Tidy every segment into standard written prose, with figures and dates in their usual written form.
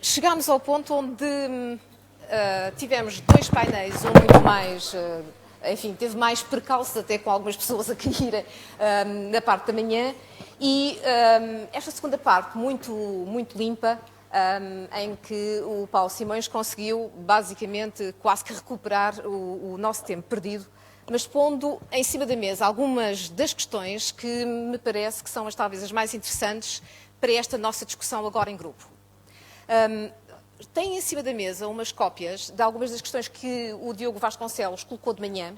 Chegámos ao ponto onde tivemos dois painéis, um muito mais, enfim, teve mais percalços até com algumas pessoas a caírem na parte da manhã, e esta segunda parte muito limpa, em que o Paulo Simões conseguiu basicamente quase que recuperar o nosso tempo perdido, mas pondo em cima da mesa algumas das questões que me parece que são talvez as mais interessantes para esta nossa discussão agora em grupo. Tem em cima da mesa umas cópias de algumas das questões que o Diogo Vasconcelos colocou de manhã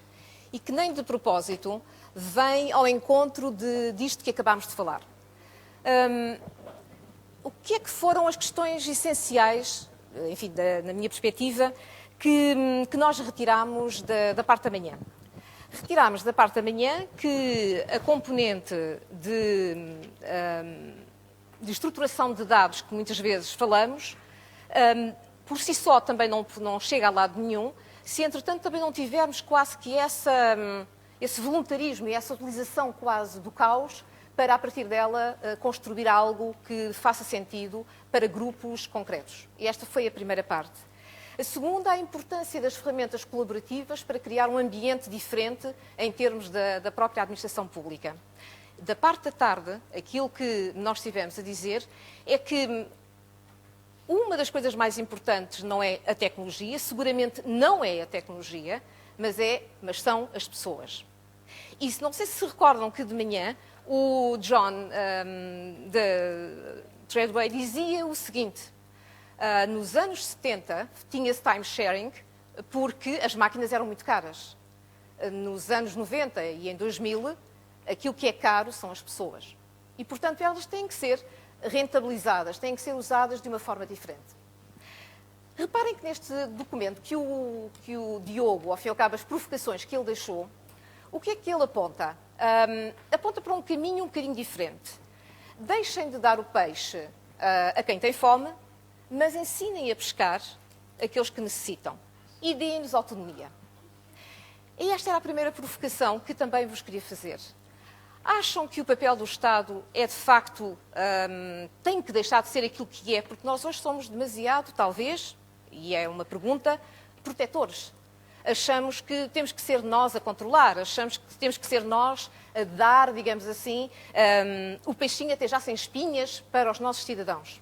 e que nem de propósito vêm ao encontro disto que acabámos de falar. O que é que foram as questões essenciais, enfim, na minha perspectiva, que nós retirámos da parte da manhã? Retirámos da parte da manhã que a componente de estruturação de dados que muitas vezes falamos, por si só também não chega a lado nenhum, se entretanto também não tivermos quase que esse voluntarismo e essa utilização quase do caos para, a partir dela, construir algo que faça sentido para grupos concretos. E esta foi a primeira parte. A segunda, a importância das ferramentas colaborativas para criar um ambiente diferente em termos da própria administração pública. Da parte da tarde, aquilo que nós tivemos a dizer é que uma das coisas mais importantes não é a tecnologia, seguramente não é a tecnologia, mas são as pessoas. E não sei se se recordam que de manhã o John de Treadway dizia o seguinte: nos anos 70 tinha-se time sharing porque as máquinas eram muito caras. Nos anos 90 e em 2000, aquilo que é caro são as pessoas. E, portanto, elas têm que ser rentabilizadas, têm que ser usadas de uma forma diferente. Reparem que neste documento que o Diogo, ao fim e ao cabo, as provocações que ele deixou, o que é que ele aponta? Aponta para um caminho um bocadinho diferente. Deixem de dar o peixe a quem tem fome, mas ensinem a pescar aqueles que necessitam e deem-nos autonomia. E esta era a primeira provocação que também vos queria fazer. Acham que o papel do Estado é, de facto, tem que deixar de ser aquilo que é, porque nós hoje somos demasiado, talvez, e é uma pergunta, protetores. Achamos que temos que ser nós a controlar, achamos que temos que ser nós a dar, digamos assim, o peixinho até já sem espinhas para os nossos cidadãos.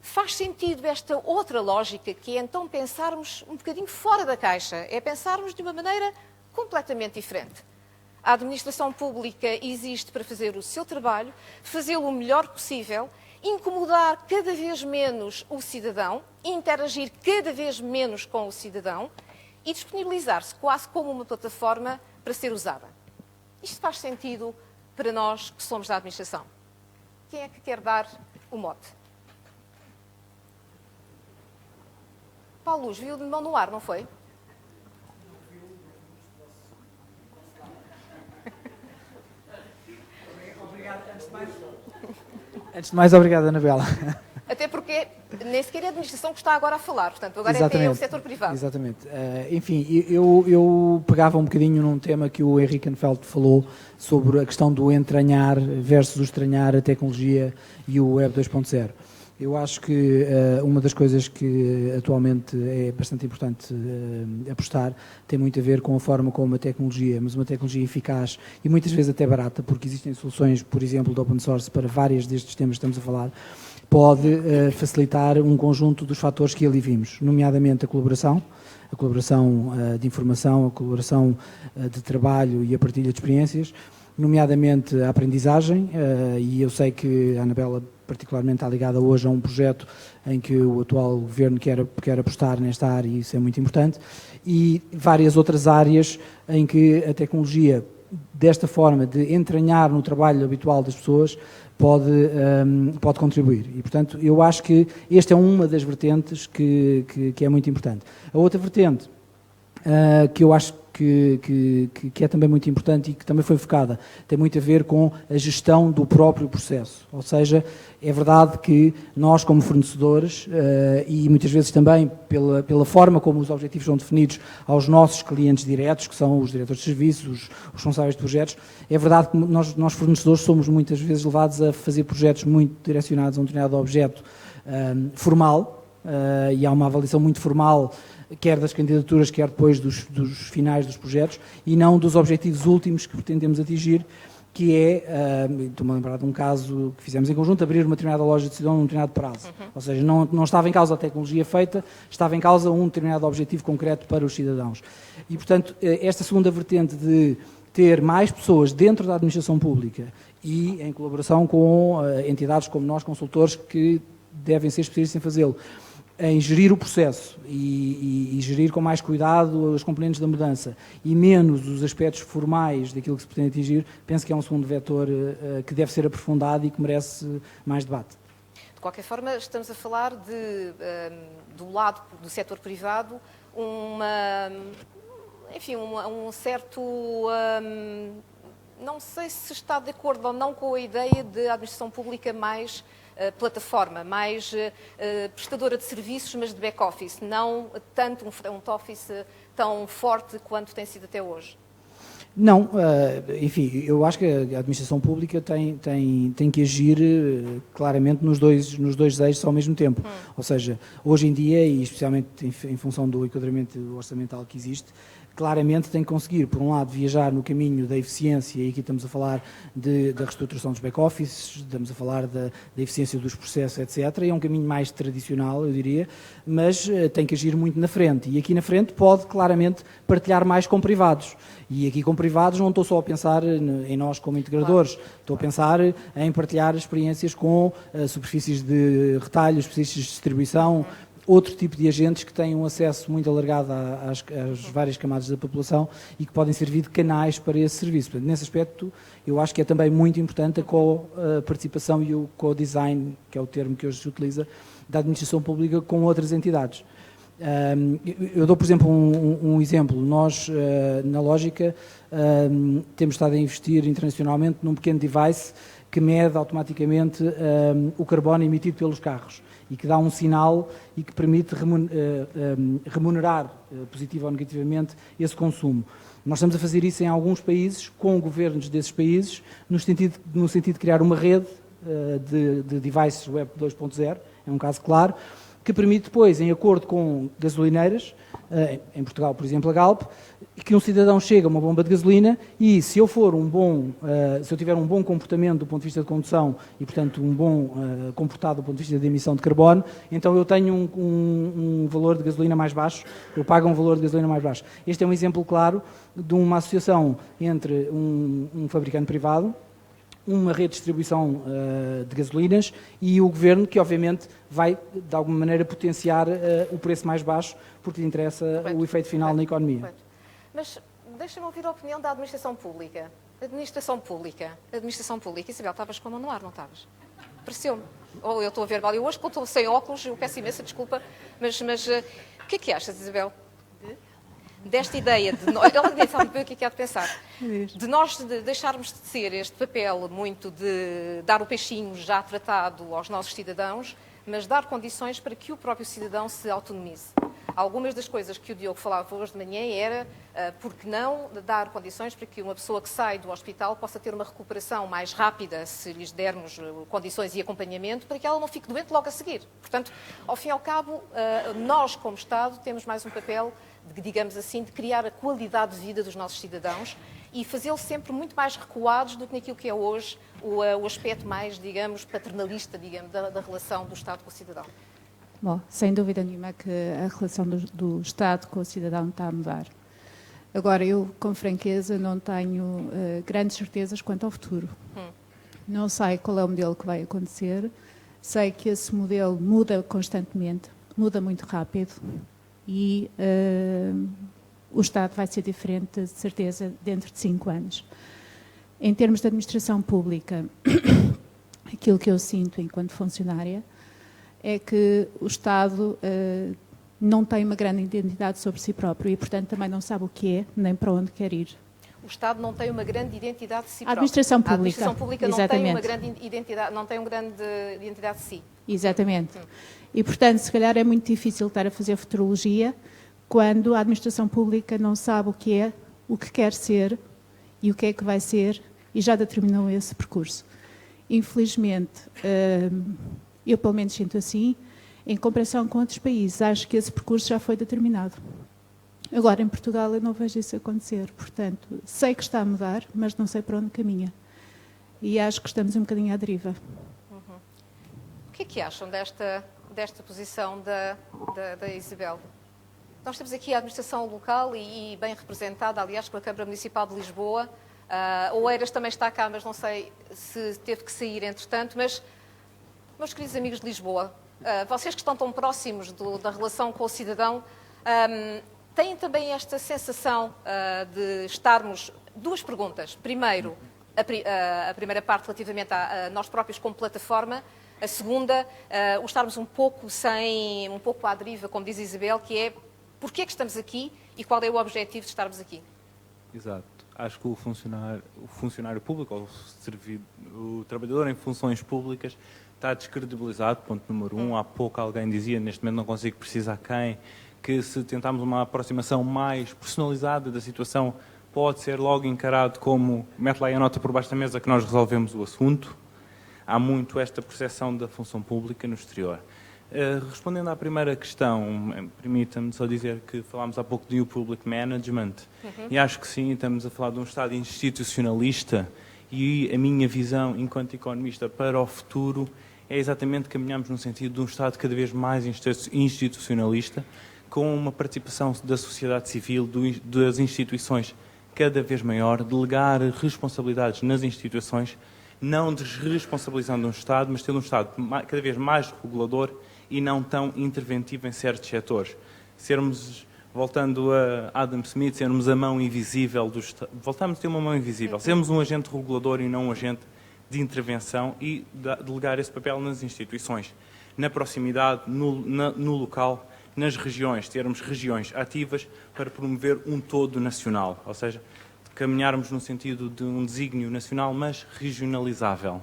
Faz sentido esta outra lógica, que é então pensarmos um bocadinho fora da caixa, é pensarmos de uma maneira completamente diferente. A administração pública existe para fazer o seu trabalho, fazê-lo o melhor possível, incomodar cada vez menos o cidadão, interagir cada vez menos com o cidadão e disponibilizar-se quase como uma plataforma para ser usada. Isto faz sentido para nós que somos da administração. Quem é que quer dar o mote? Paulo Luz, viu de mão no ar, não foi? Antes de mais, obrigado, Anabela. Até porque nem sequer é a administração que está agora a falar, portanto, agora é o setor privado. Exatamente. Enfim, eu pegava um bocadinho num tema que o Henrique Anfeld falou sobre a questão do entranhar versus o estranhar a tecnologia e o Web 2.0. Eu acho que uma das coisas que atualmente é bastante importante apostar tem muito a ver com a forma como a tecnologia, mas uma tecnologia eficaz e muitas vezes até barata, porque existem soluções, por exemplo, de open source para vários destes temas que estamos a falar, pode facilitar um conjunto dos fatores que ali vimos, nomeadamente a colaboração de informação, a colaboração de trabalho e a partilha de experiências, nomeadamente a aprendizagem, e eu sei que a Anabela particularmente está ligada hoje a um projeto em que o atual governo quer apostar nesta área, e isso é muito importante, e várias outras áreas em que a tecnologia, desta forma de entranhar no trabalho habitual das pessoas, pode contribuir. E, portanto, eu acho que esta é uma das vertentes que é muito importante. A outra vertente que eu acho que é também muito importante e que também foi focada, tem muito a ver com a gestão do próprio processo. Ou seja, é verdade que nós, como fornecedores, e muitas vezes também pela forma como os objetivos são definidos aos nossos clientes diretos, que são os diretores de serviços, os responsáveis de projetos, é verdade que nós fornecedores somos muitas vezes levados a fazer projetos muito direcionados a um determinado objeto formal, e há uma avaliação muito formal, quer das candidaturas, quer depois dos finais dos projetos, e não dos objetivos últimos que pretendemos atingir, que é, estou-me a lembrar de um caso que fizemos em conjunto, abrir uma determinada loja de cidadão num determinado prazo. Ou seja, não estava em causa a tecnologia feita, estava em causa um determinado objetivo concreto para os cidadãos. E, portanto, esta segunda vertente de ter mais pessoas dentro da administração pública e em colaboração com entidades como nós, consultores, que devem ser especialistas em fazê-lo, em gerir o processo e gerir com mais cuidado as componentes da mudança e menos os aspectos formais daquilo que se pretende atingir, penso que é um segundo vetor que deve ser aprofundado e que merece mais debate. De qualquer forma, estamos a falar do lado do setor privado, um certo... não sei se está de acordo ou não com a ideia de administração pública mais plataforma, mais prestadora de serviços, mas de back-office, não tanto um front-office tão forte quanto tem sido até hoje. Não, enfim, eu acho que a administração pública tem que agir claramente nos dois eixos ao mesmo tempo. Ou seja, hoje em dia, e especialmente em função do enquadramento orçamental que existe, claramente tem que conseguir, por um lado, viajar no caminho da eficiência, e aqui estamos a falar da reestruturação dos back-offices, estamos a falar da eficiência dos processos, etc. E é um caminho mais tradicional, eu diria, mas tem que agir muito na frente. E aqui na frente pode, claramente, partilhar mais com privados. E aqui com privados não estou só a pensar em nós como integradores, claro. Estou a pensar em partilhar experiências com superfícies de retalho, superfícies de distribuição, outro tipo de agentes que têm um acesso muito alargado às várias camadas da população e que podem servir de canais para esse serviço. Portanto, nesse aspecto, eu acho que é também muito importante a co-participação e o co-design, que é o termo que hoje se utiliza, da administração pública com outras entidades. Eu dou, por exemplo, um exemplo. Nós, na Lógica, temos estado a investir internacionalmente num pequeno device que mede automaticamente o carbono emitido pelos carros e que dá um sinal e que permite remunerar, positivo ou negativamente, esse consumo. Nós estamos a fazer isso em alguns países, com governos desses países, no sentido de criar uma rede de devices Web 2.0, é um caso claro, que permite depois, em acordo com gasolineiras, em Portugal, por exemplo, a Galp, que um cidadão chega a uma bomba de gasolina e se eu tiver um bom comportamento do ponto de vista de condução e, portanto, um bom comportado do ponto de vista de emissão de carbono, então eu tenho um valor de gasolina mais baixo, eu pago um valor de gasolina mais baixo. Este é um exemplo claro de uma associação entre um fabricante privado, uma rede de distribuição de gasolinas e o governo, que obviamente vai, de alguma maneira, potenciar o preço mais baixo, porque lhe interessa o efeito final na economia. Correto. Mas deixa-me ouvir a opinião da administração pública. Administração pública. Isabel, estavas com a mão no ar, não estavas? Pareceu-me. Ou eu estou a ver mal. Eu hoje, quando estou sem óculos, eu peço imensa desculpa, mas o que é que achas, Isabel? Desta ideia de nós, ela nem sabe bem o que é de pensar, de nós deixarmos de ser este papel muito de dar o peixinho já tratado aos nossos cidadãos, mas dar condições para que o próprio cidadão se autonomize. Algumas das coisas que o Diogo falava hoje de manhã era, por que não dar condições para que uma pessoa que sai do hospital possa ter uma recuperação mais rápida, se lhes dermos condições e acompanhamento, para que ela não fique doente logo a seguir. Portanto, ao fim e ao cabo, nós como Estado temos mais um papel, digamos assim, de criar a qualidade de vida dos nossos cidadãos e fazê-los sempre muito mais recuados do que naquilo que é hoje o aspecto mais, digamos, paternalista, digamos, da relação do Estado com o cidadão. Bom, sem dúvida nenhuma que a relação do Estado com o cidadão está a mudar. Agora, eu, com franqueza, não tenho grandes certezas quanto ao futuro. Não sei qual é o modelo que vai acontecer, sei que esse modelo muda constantemente, muda muito rápido e o Estado vai ser diferente, de certeza, dentro de 5 anos. Em termos de administração pública, aquilo que eu sinto enquanto funcionária é que o Estado não tem uma grande identidade sobre si próprio e, portanto, também não sabe o que é, nem para onde quer ir. O Estado não tem uma grande identidade de si A próprio. administração pública. A administração pública não Exatamente. tem uma grande identidade, não tem uma grande identidade de si. Exatamente. E, portanto, se calhar é muito difícil estar a fazer futurologia quando a administração pública não sabe o que é, o que quer ser e o que é que vai ser e já determinou esse percurso. Infelizmente, eu pelo menos sinto assim, em comparação com outros países, acho que esse percurso já foi determinado. Agora, em Portugal, eu não vejo isso acontecer. Portanto, sei que está a mudar, mas não sei para onde caminha. E acho que estamos um bocadinho à deriva. O que é que acham desta posição da Isabel? Nós temos aqui a administração local e bem representada, aliás, pela Câmara Municipal de Lisboa. Oeiras também está cá, mas não sei se teve que sair entretanto. Mas, meus queridos amigos de Lisboa, vocês que estão tão próximos da relação com o cidadão, têm também esta sensação de estarmos... Duas perguntas. Primeiro, a primeira parte relativamente a nós próprios como plataforma. A segunda, o estarmos um pouco à deriva, como diz Isabel, que é porquê é que estamos aqui e qual é o objetivo de estarmos aqui. Exato. Acho que o funcionário público, ou o trabalhador em funções públicas, está descredibilizado, ponto número 1. Há pouco alguém dizia, neste momento não consigo precisar quem, que se tentarmos uma aproximação mais personalizada da situação, pode ser logo encarado como mete lá a nota por baixo da mesa que nós resolvemos o assunto. Há muito esta percepção da função pública no exterior. Respondendo à primeira questão, permita-me só dizer que falámos há pouco de New Public Management, e acho que sim, estamos a falar de um Estado institucionalista, e a minha visão enquanto economista para o futuro é exatamente caminharmos no sentido de um Estado cada vez mais institucionalista, com uma participação da sociedade civil, das instituições cada vez maior, delegar responsabilidades nas instituições, não desresponsabilizando um Estado, mas tendo um Estado cada vez mais regulador e não tão interventivo em certos setores. Voltando a Adam Smith, sermos a mão invisível do Estado, voltamos a ter uma mão invisível, sermos um agente regulador e não um agente de intervenção e delegar esse papel nas instituições, na proximidade, no local, nas regiões, termos regiões ativas para promover um todo nacional, ou seja, caminharmos no sentido de um desígnio nacional, mas regionalizável.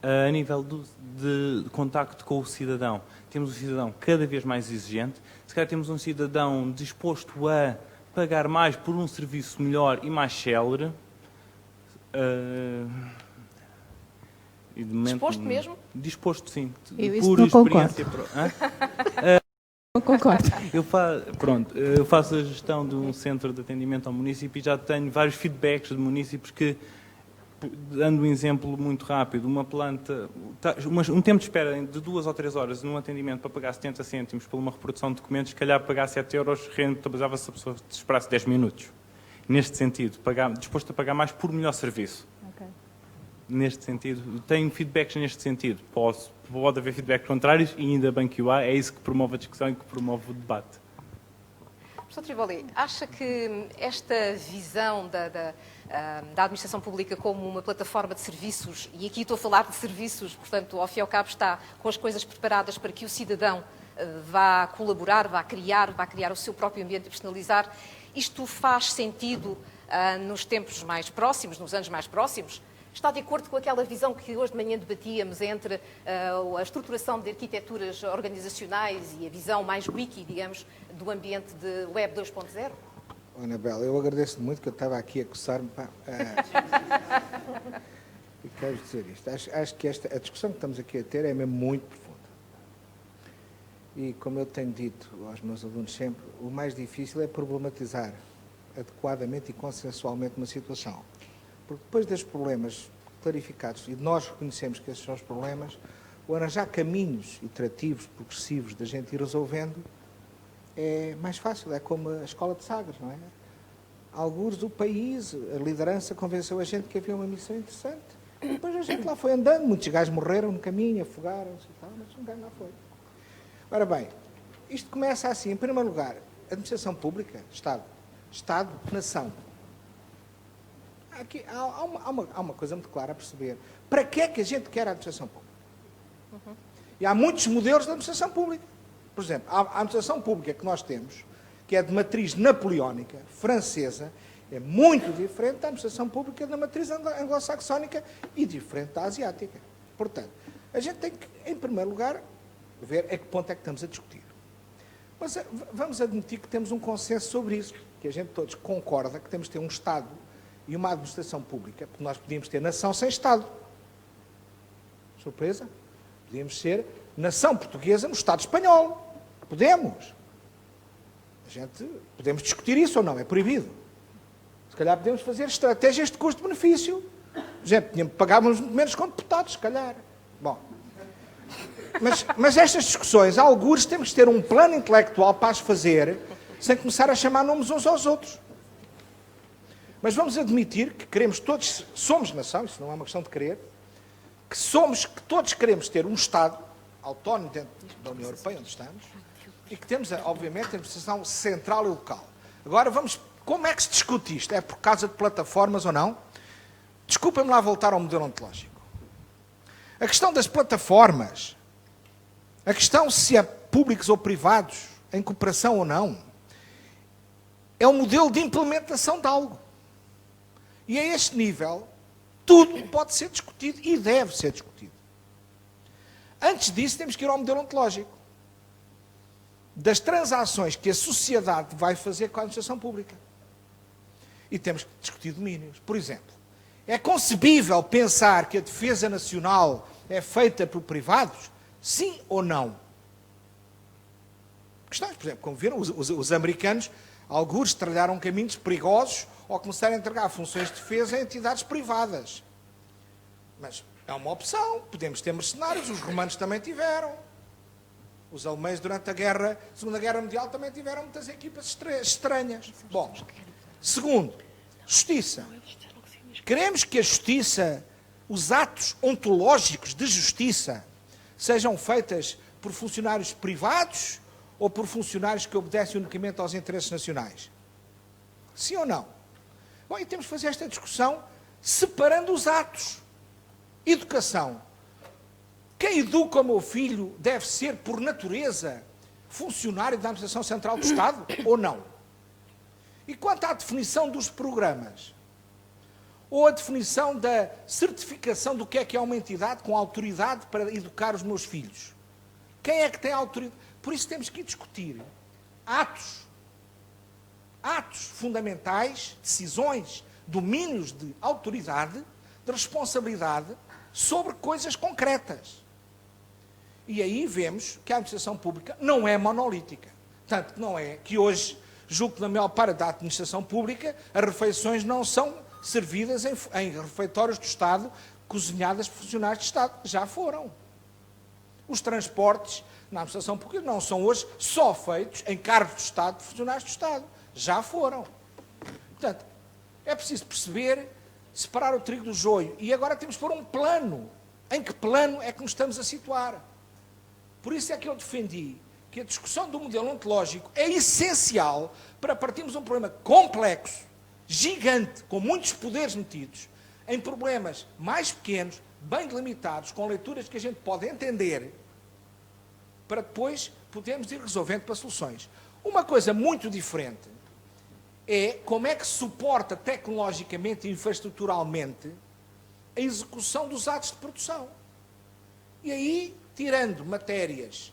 A nível de contacto com o cidadão, temos um cidadão cada vez mais exigente, se calhar temos um cidadão disposto a pagar mais por um serviço melhor e mais célere. E de momento, disposto mesmo? Disposto, sim. Por experiência. Não concordo. Eu faço a gestão de um centro de atendimento ao município e já tenho vários feedbacks de municípios que, dando um exemplo muito rápido, uma planta, um tempo de espera de 2 ou 3 horas num atendimento para pagar 70 cêntimos por uma reprodução de documentos, se calhar pagar 7 euros rentabilizava-se a pessoa esperasse 10 minutos. Neste sentido, disposto a pagar mais por melhor serviço. Okay. Neste sentido, tenho feedbacks neste sentido. Pode haver feedbacks contrários e ainda bem que o há, é isso que promove a discussão e que promove o debate. Professor Triboli, acha que esta visão da administração pública como uma plataforma de serviços, e aqui estou a falar de serviços, portanto, ao fim e ao cabo está com as coisas preparadas para que o cidadão vá colaborar, vá criar o seu próprio ambiente e personalizar, isto faz sentido nos tempos mais próximos, nos anos mais próximos? Está de acordo com aquela visão que hoje de manhã debatíamos entre a estruturação de arquiteturas organizacionais e a visão mais wiki, digamos, do ambiente de Web 2.0? Anabela, eu agradeço muito que eu estava aqui a coçar-me. E quero dizer isto. Acho que a discussão que estamos aqui a ter é mesmo muito profunda. E, como eu tenho dito aos meus alunos sempre, o mais difícil é problematizar adequadamente e consensualmente uma situação. Porque depois destes problemas clarificados, e nós reconhecemos que esses são os problemas, o arranjar caminhos iterativos, progressivos, da gente ir resolvendo, é mais fácil. É como a escola de Sagres, não é? Alguns do país, a liderança convenceu a gente que havia uma missão interessante. E depois a gente lá foi andando, muitos gajos morreram no caminho, afogaram-se e tal, mas um gajo lá foi. Ora bem, isto começa assim, em primeiro lugar, administração pública, Estado. Estado, nação. Aqui há uma coisa muito clara a perceber. Para que é que a gente quer a administração pública? E há muitos modelos de administração pública. Por exemplo, a administração pública que nós temos, que é de matriz napoleónica, francesa, é muito diferente da administração pública da matriz anglo-saxónica e diferente da asiática. Portanto, a gente tem que, em primeiro lugar, ver a que ponto é que estamos a discutir. Mas vamos admitir que temos um consenso sobre isso, que a gente todos concorda que temos de ter um Estado e uma administração pública, porque nós podíamos ter nação sem Estado. Surpresa? Podíamos ser nação portuguesa no Estado espanhol. Podemos. Podemos discutir isso ou não, é proibido. Se calhar podemos fazer estratégias de custo-benefício. Gente, pagávamos muito menos com deputados, se calhar. Bom. Mas estas discussões, algures temos de ter um plano intelectual para as fazer, sem começar a chamar nomes uns aos outros. Mas vamos admitir que queremos todos, somos nação, isso não é uma questão de querer, que todos queremos ter um Estado autónomo dentro da União Europeia, onde estamos, e que temos, obviamente, a administração central e local. Agora, como é que se discute isto? É por causa de plataformas ou não? Desculpem-me lá voltar ao modelo ontológico. A questão das plataformas, a questão se é públicos ou privados, em cooperação ou não, é um modelo de implementação de algo. E a este nível, tudo pode ser discutido e deve ser discutido. Antes disso, temos que ir ao modelo ontológico. Das transações que a sociedade vai fazer com a administração pública. E temos que discutir domínios. Por exemplo, é concebível pensar que a defesa nacional é feita por privados? Sim ou não? Questões, por exemplo, como viram, os americanos, alguns trilharam caminhos perigosos ao começarem a entregar funções de defesa a entidades privadas. Mas é uma opção, podemos ter mercenários, os romanos também tiveram. Os alemães, durante a Segunda Guerra Mundial, também tiveram muitas equipas estranhas. Bom, segundo, justiça. Queremos que a justiça, os atos ontológicos de justiça, sejam feitas por funcionários privados ou por funcionários que obedecem unicamente aos interesses nacionais? Sim ou não? Bom, e temos que fazer esta discussão separando os atos. Educação. Quem educa o meu filho deve ser, por natureza, funcionário da Administração Central do Estado ou não? E quanto à definição dos programas? Ou a definição da certificação do que é uma entidade com autoridade para educar os meus filhos? Quem é que tem autoridade? Por isso temos que discutir atos fundamentais, decisões, domínios de autoridade, de responsabilidade sobre coisas concretas. E aí vemos que a administração pública não é monolítica. Tanto que não é que hoje, julgo que na maior parte da administração pública, as refeições não são servidas em refeitórios do Estado, cozinhadas por funcionários de Estado. Já foram. Os transportes na administração pública não são hoje só feitos em cargos do Estado por funcionários do Estado. Já foram. Portanto, é preciso perceber, separar o trigo do joio. E agora temos que pôr um plano. Em que plano é que nos estamos a situar? Por isso é que eu defendi que a discussão do modelo ontológico é essencial para partirmos um problema complexo, gigante, com muitos poderes metidos, em problemas mais pequenos, bem delimitados, com leituras que a gente pode entender, para depois podermos ir resolvendo para soluções. Uma coisa muito diferente é como é que se suporta tecnologicamente e infraestruturalmente a execução dos atos de produção. E aí, tirando matérias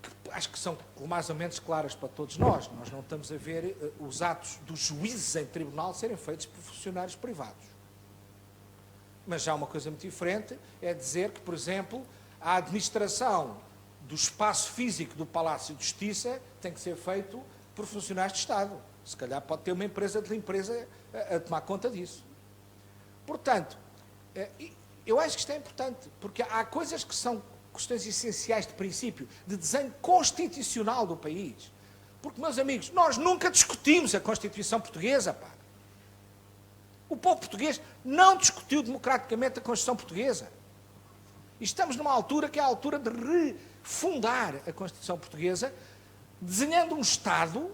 que acho que são mais ou menos claras para todos nós não estamos a ver os atos dos juízes em tribunal serem feitos por funcionários privados. Mas já uma coisa muito diferente é dizer que, por exemplo, a administração do espaço físico do Palácio de Justiça tem que ser feito por funcionários de Estado. Se calhar pode ter uma empresa de limpeza a tomar conta disso. Portanto, eu acho que isto é importante, porque há coisas que são questões essenciais de princípio, de desenho constitucional do país. Porque, meus amigos, nós nunca discutimos a Constituição Portuguesa, pá. O povo português não discutiu democraticamente a Constituição Portuguesa. E estamos numa altura que é a altura de refundar a Constituição Portuguesa, desenhando um Estado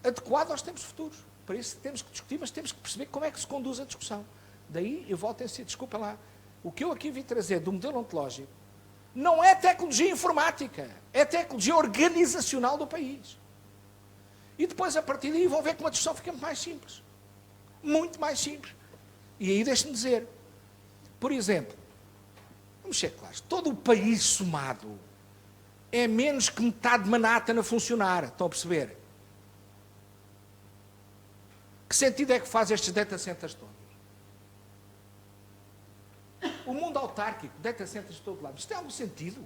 adequado aos tempos futuros. Para isso temos que discutir, mas temos que perceber como é que se conduz a discussão. Daí eu volto a dizer, desculpa lá, o que eu aqui vim trazer do modelo ontológico Não é tecnologia informática, é tecnologia organizacional do país. E depois, a partir daí, vão ver que uma discussão fica muito mais simples. Muito mais simples. E aí deixe-me dizer, por exemplo, vamos ser claros, todo o país somado é menos que metade de Manhattan a funcionar. Estão a perceber? Que sentido é que faz estes data centers todos? O mundo autárquico, data centers de todo lado, isto tem algum sentido?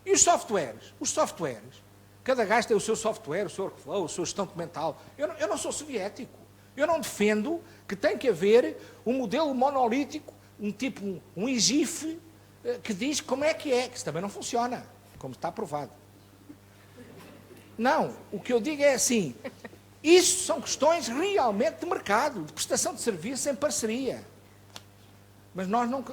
E os softwares? Os softwares, cada gajo tem o seu software, o seu workflow, a sua gestão documental. Eu não sou soviético. Eu não defendo que tem que haver um modelo monolítico, um IGIF, que diz como é, que isso também não funciona, como está provado. Não, o que eu digo é assim, isso são questões realmente de mercado, de prestação de serviço em parceria. Mas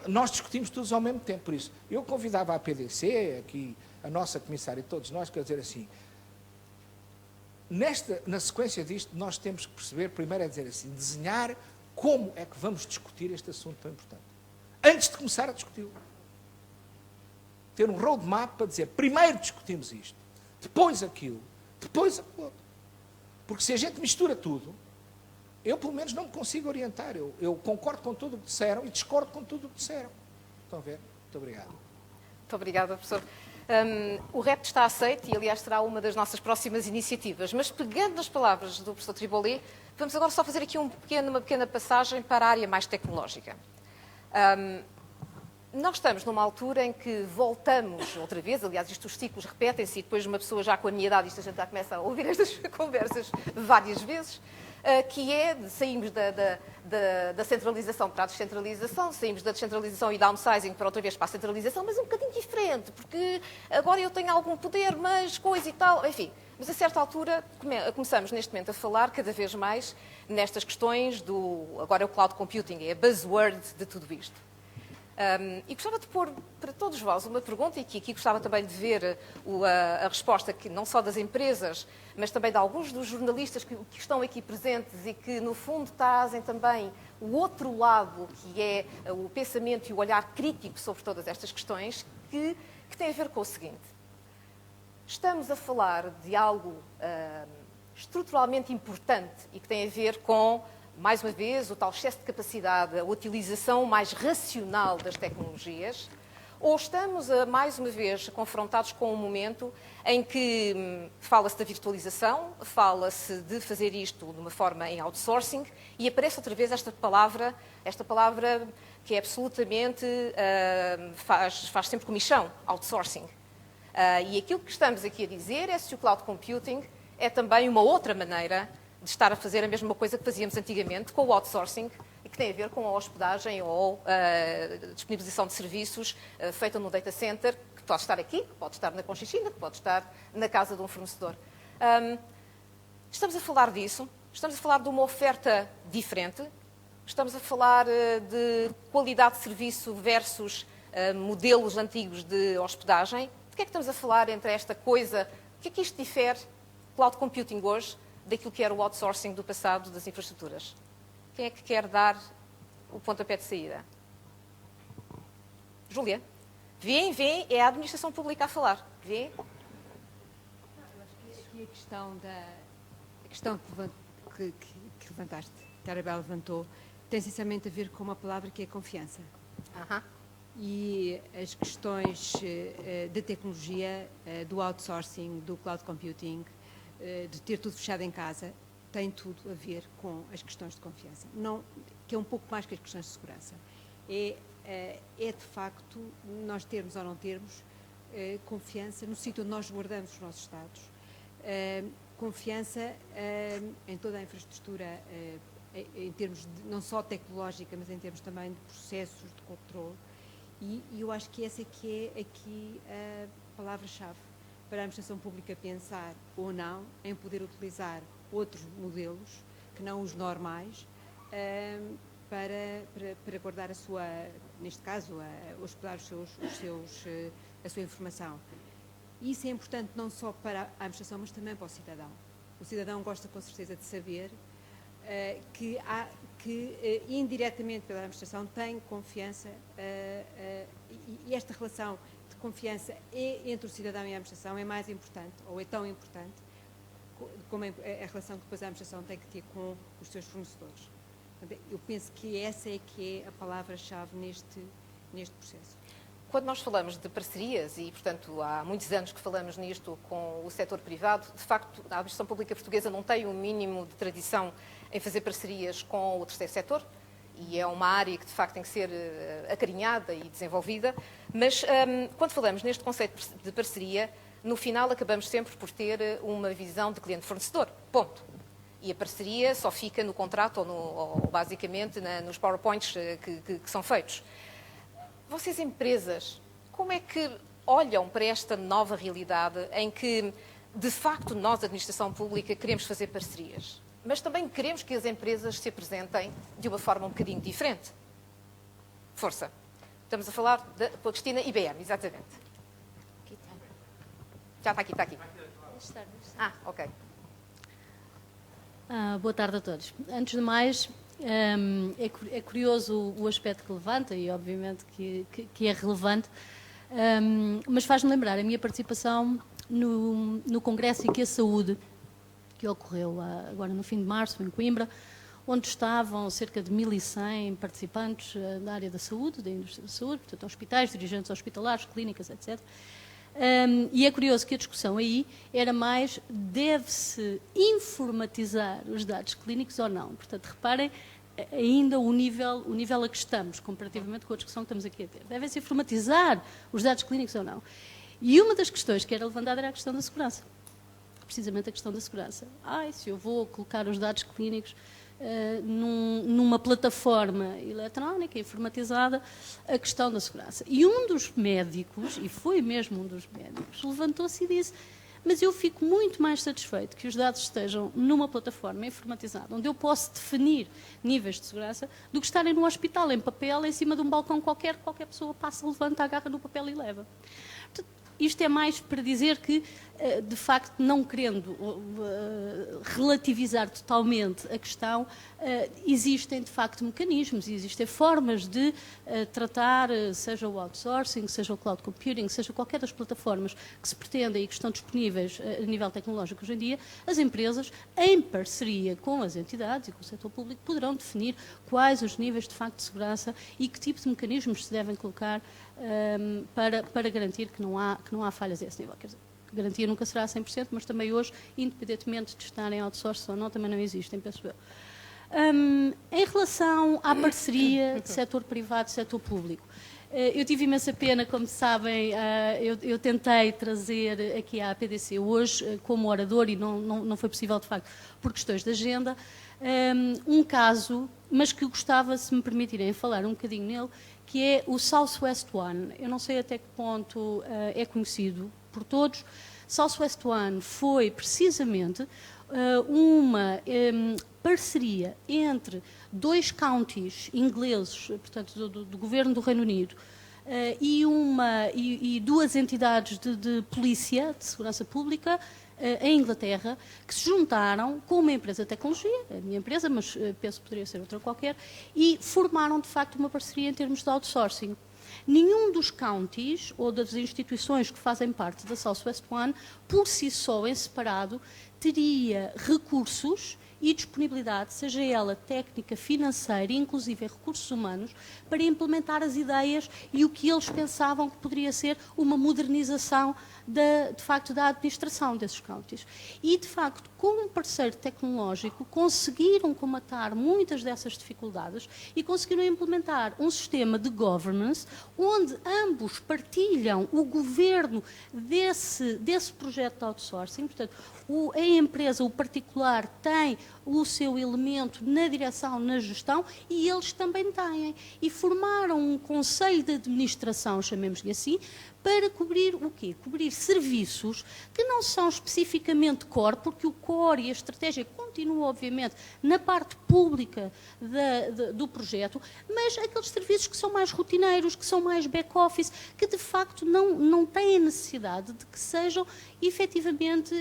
nós discutimos todos ao mesmo tempo, por isso. Eu convidava a PDC, aqui, a nossa comissária e todos nós, quer dizer assim, na sequência disto, nós temos que perceber, primeiro é dizer assim, desenhar como é que vamos discutir este assunto tão importante. Antes de começar a discuti-lo. Ter um roadmap para dizer, primeiro discutimos isto, depois aquilo, depois aquilo outro. Porque se a gente mistura tudo, eu pelo menos não me consigo orientar. Eu concordo com tudo o que disseram e discordo com tudo o que disseram. Estão a ver? Muito obrigado. Muito obrigada, professor. O repto está aceito e, aliás, será uma das nossas próximas iniciativas. Mas, pegando nas palavras do professor Triboli, vamos agora só fazer aqui uma pequena passagem para a área mais tecnológica. Nós estamos numa altura em que voltamos outra vez, aliás, os ciclos repetem-se e depois uma pessoa já com a minha idade, isto a gente já começa a ouvir estas conversas várias vezes, que é, saímos da centralização para a descentralização, saímos da descentralização e downsizing para outra vez para a centralização, mas um bocadinho diferente, porque agora eu tenho algum poder, mas coisa e tal, enfim. Mas a certa altura começamos neste momento a falar cada vez mais nestas questões agora é o cloud computing, é a buzzword de tudo isto. E gostava de pôr para todos vós uma pergunta, e que aqui gostava também de ver a resposta, que não só das empresas, mas também de alguns dos jornalistas que estão aqui presentes e que, no fundo, trazem também o outro lado, que é o pensamento e o olhar crítico sobre todas estas questões, que tem a ver com o seguinte. Estamos a falar de algo estruturalmente importante e que tem a ver com, mais uma vez, o tal excesso de capacidade, a utilização mais racional das tecnologias, ou estamos, mais uma vez, confrontados com um momento em que fala-se da virtualização, fala-se de fazer isto de uma forma em outsourcing, e aparece outra vez esta palavra que é absolutamente, faz sempre comichão, outsourcing. E aquilo que estamos aqui a dizer é se o cloud computing é também uma outra maneira de estar a fazer a mesma coisa que fazíamos antigamente com o outsourcing e que tem a ver com a hospedagem ou a disponibilização de serviços feita no data center, que pode estar aqui, que pode estar na Conchichina, que pode estar na casa de um fornecedor. Estamos a falar disso, estamos a falar de uma oferta diferente, estamos a falar de qualidade de serviço versus modelos antigos de hospedagem. De que é que estamos a falar entre esta coisa? O que é que isto difere, cloud computing hoje, daquilo que era o outsourcing do passado das infraestruturas? Quem é que quer dar o pontapé de saída? Júlia? Vem, é a administração pública a falar. Vem. A questão que levantaste, que a Arabella levantou, tem essencialmente a ver com uma palavra que é confiança. E as questões de tecnologia, do outsourcing, do cloud computing, de ter tudo fechado em casa, tem tudo a ver com as questões de confiança. Não, que é um pouco mais que as questões de segurança. É de facto nós termos ou não termos confiança no sítio onde nós guardamos os nossos dados. Confiança em toda a infraestrutura, em termos não só tecnológica, mas em termos também de processos de controle. E eu acho que essa que é aqui a palavra-chave para a administração pública pensar ou não em poder utilizar outros modelos, que não os normais, para guardar a sua, neste caso, hospedar a sua informação. Isso é importante não só para a administração, mas também para o cidadão. O cidadão gosta com certeza de saber que indiretamente pela administração tem confiança e esta relação de confiança entre o cidadão e a administração é mais importante, ou é tão importante, como a relação que depois a administração tem que ter com os seus fornecedores. Portanto, eu penso que essa é que é a palavra-chave neste processo. Quando nós falamos de parcerias, e portanto há muitos anos que falamos nisto com o setor privado, de facto a administração pública portuguesa não tem um mínimo de tradição em fazer parcerias com o terceiro setor, e é uma área que de facto tem que ser acarinhada e desenvolvida, mas quando falamos neste conceito de parceria, no final acabamos sempre por ter uma visão de cliente-fornecedor, ponto. E a parceria só fica no contrato ou basicamente nos PowerPoints que são feitos. Vocês, empresas, como é que olham para esta nova realidade em que, de facto, nós, administração pública, queremos fazer parcerias, mas também queremos que as empresas se apresentem de uma forma um bocadinho diferente? Força. Estamos a falar com a Cristina IBM, exatamente. Já está aqui. Ah, ok. Boa tarde a todos. Antes de mais, é curioso o aspecto que levanta e obviamente que é relevante, mas faz-me lembrar a minha participação no Congresso IKEA Saúde, que ocorreu agora no fim de março em Coimbra, onde estavam cerca de 1.100 participantes da área da saúde, da indústria da saúde, portanto hospitais, dirigentes hospitalares, clínicas, etc. E é curioso que a discussão aí era mais, deve-se informatizar os dados clínicos ou não? Portanto, reparem ainda o nível a que estamos, comparativamente com a discussão que estamos aqui a ter. Deve-se informatizar os dados clínicos ou não? E uma das questões que era levantada era a questão da segurança. Precisamente a questão da segurança. Se eu vou colocar os dados clínicos numa plataforma eletrónica, informatizada, a questão da segurança. E um dos médicos, e foi mesmo um dos médicos, levantou-se e disse: mas eu fico muito mais satisfeito que os dados estejam numa plataforma informatizada, onde eu posso definir níveis de segurança, do que estarem no hospital, em papel, em cima de um balcão qualquer pessoa passa, levanta, agarra no papel e leva. Isto é mais para dizer que, de facto, não querendo relativizar totalmente a questão, existem, de facto, mecanismos, existem formas de tratar, seja o outsourcing, seja o cloud computing, seja qualquer das plataformas que se pretendem e que estão disponíveis a nível tecnológico hoje em dia, as empresas, em parceria com as entidades e com o setor público, poderão definir quais os níveis, de facto, de segurança e que tipo de mecanismos se devem colocar para garantir que não há falhas a esse nível. Quer dizer, garantia nunca será 100%, mas também hoje, independentemente de estarem outsourcing ou não, também não existem, penso eu. Em relação à parceria de setor privado e setor público, eu tive imensa pena, como sabem, eu tentei trazer aqui à APDC hoje como orador e não foi possível, de facto, por questões de agenda, um caso, mas que gostava, se me permitirem, falar um bocadinho nele, que é o Southwest One. Eu não sei até que ponto é conhecido por todos. Southwest One foi precisamente uma parceria entre dois counties ingleses, portanto do governo do Reino Unido, e duas entidades de polícia, de segurança pública, em Inglaterra, que se juntaram com uma empresa de tecnologia, a minha empresa, mas penso que poderia ser outra qualquer, e formaram, de facto, uma parceria em termos de outsourcing. Nenhum dos counties ou das instituições que fazem parte da Southwest One, por si só, em separado, teria recursos e disponibilidade, seja ela técnica, financeira e inclusive recursos humanos, para implementar as ideias e o que eles pensavam que poderia ser uma modernização de facto da administração desses counties. E, de facto, como um parceiro tecnológico, conseguiram comatar muitas dessas dificuldades e conseguiram implementar um sistema de governance onde ambos partilham o governo desse projeto de outsourcing. Portanto, a empresa, o particular, tem o seu elemento na direção, na gestão, e eles também têm. E formaram um conselho de administração, chamemos-lhe assim, para cobrir o quê? Cobrir serviços que não são especificamente core, porque o core e a estratégia continuam, obviamente, na parte pública do projeto, mas aqueles serviços que são mais rotineiros, que são mais back-office, que de facto não têm necessidade de que sejam efetivamente